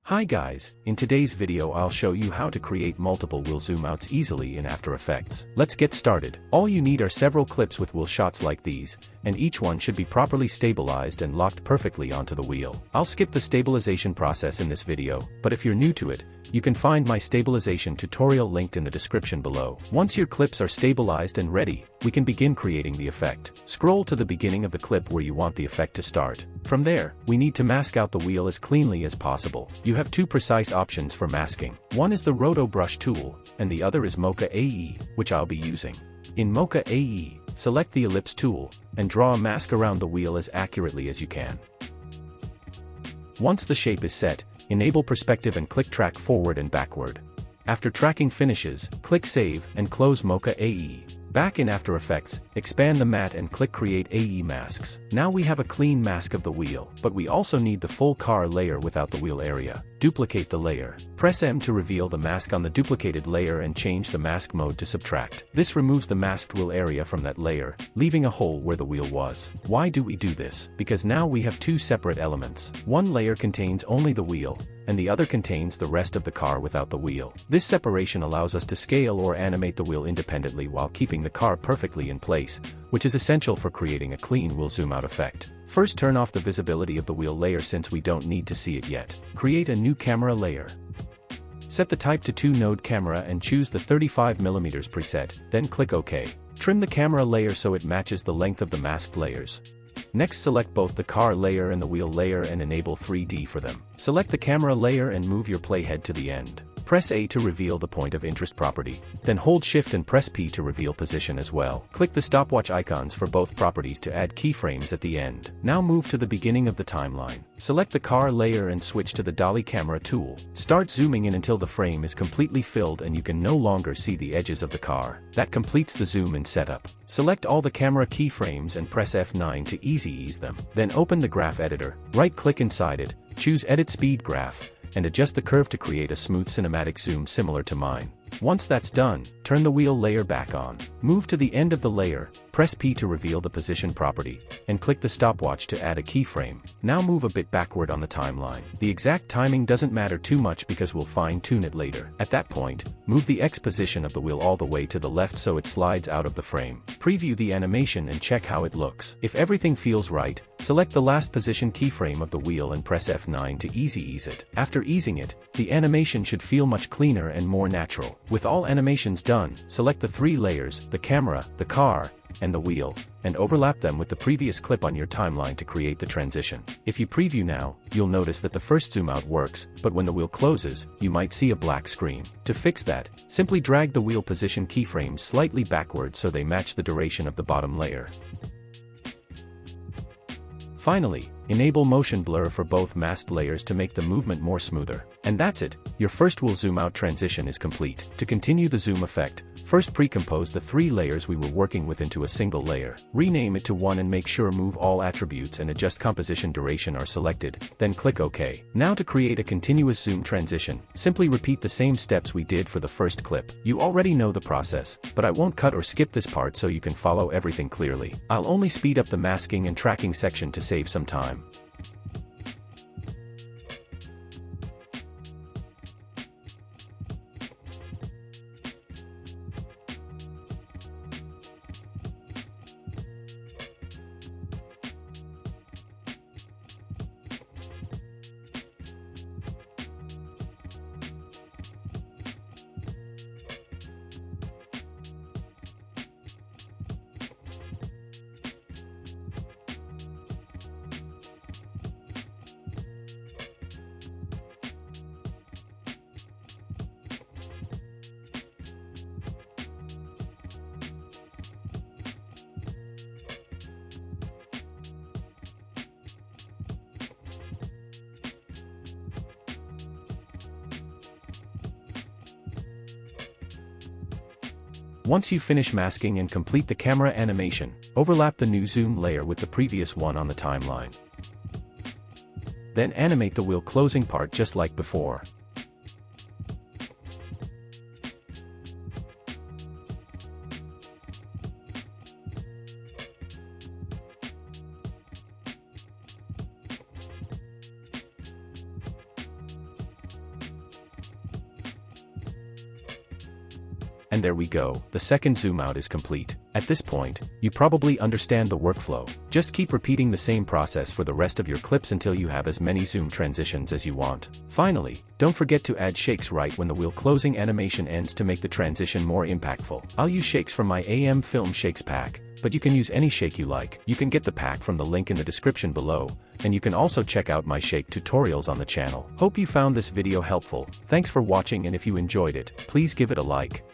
Hi guys, in today's video I'll show you how to create multiple wheel zoom outs easily in After Effects. Let's get started. All you need are several clips with wheel shots like these, and each one should be properly stabilized and locked perfectly onto the wheel. I'll skip the stabilization process in this video, but if you're new to it, you can find my stabilization tutorial linked in the description below. Once your clips are stabilized and ready, we can begin creating the effect. Scroll to the beginning of the clip where you want the effect to start. From there, we need to mask out the wheel as cleanly as possible. You have two precise options for masking. One is the Roto Brush tool, and the other is Mocha AE, which I'll be using. In Mocha AE, select the Ellipse tool, and draw a mask around the wheel as accurately as you can. Once the shape is set, enable perspective and click track forward and backward. After tracking finishes, click Save and close Mocha AE. Back in After Effects, expand the matte and click Create AE Masks. Now we have a clean mask of the wheel, but we also need the full car layer without the wheel area. Duplicate the layer. Press M to reveal the mask on the duplicated layer and change the mask mode to Subtract. This removes the masked wheel area from that layer, leaving a hole where the wheel was. Why do we do this? Because now we have two separate elements. One layer contains only the wheel, and the other contains the rest of the car without the wheel. This separation allows us to scale or animate the wheel independently while keeping the car perfectly in place, which is essential for creating a clean wheel zoom out effect. First, turn off the visibility of the wheel layer since we don't need to see it yet. Create a new camera layer. Set the type to 2-node camera and choose the 35mm preset, then click OK. Trim the camera layer so it matches the length of the masked layers. Next, select both the car layer and the wheel layer and enable 3D for them. Select the camera layer and move your playhead to the end. Press A to reveal the point of interest property, then hold Shift and press P to reveal position as well. Click the stopwatch icons for both properties to add keyframes at the end. Now move to the beginning of the timeline. Select the car layer and switch to the dolly camera tool. Start zooming in until the frame is completely filled and you can no longer see the edges of the car. That completes the zoom in setup. Select all the camera keyframes and press F9 to easy ease them. Then open the graph editor, right-click inside it, choose Edit Speed Graph, and adjust the curve to create a smooth cinematic zoom similar to mine. Once that's done, turn the wheel layer back on. Move to the end of the layer, press P to reveal the position property, and click the stopwatch to add a keyframe. Now move a bit backward on the timeline. The exact timing doesn't matter too much because we'll fine-tune it later. At that point, move the X position of the wheel all the way to the left so it slides out of the frame. Preview the animation and check how it looks. If everything feels right, select the last position keyframe of the wheel and press F9 to easy ease it. After easing it, the animation should feel much cleaner and more natural. With all animations done, select the three layers, the camera, the car, and the wheel, and overlap them with the previous clip on your timeline to create the transition. If you preview now, you'll notice that the first zoom out works, but when the wheel closes, you might see a black screen. To fix that, simply drag the wheel position keyframes slightly backward so they match the duration of the bottom layer. Finally, enable motion blur for both masked layers to make the movement more smoother. And that's it, your first wheel zoom out transition is complete. To continue the zoom effect, first pre-compose the three layers we were working with into a single layer. Rename it to 1 and make sure Move All Attributes and Adjust Composition Duration are selected, then click OK. Now to create a continuous zoom transition, simply repeat the same steps we did for the first clip. You already know the process, but I won't cut or skip this part so you can follow everything clearly. I'll only speed up the masking and tracking section to save some time. Once you finish masking and complete the camera animation, overlap the new zoom layer with the previous one on the timeline. Then animate the wheel closing part just like before. And there we go, the second zoom out is complete. At this point, you probably understand the workflow. Just keep repeating the same process for the rest of your clips until you have as many zoom transitions as you want. Finally, don't forget to add shakes right when the wheel closing animation ends to make the transition more impactful. I'll use shakes from my AM Film Shakes pack, but you can use any shake you like. You can get the pack from the link in the description below, and you can also check out my shake tutorials on the channel. Hope you found this video helpful. Thanks for watching, and if you enjoyed it, please give it a like.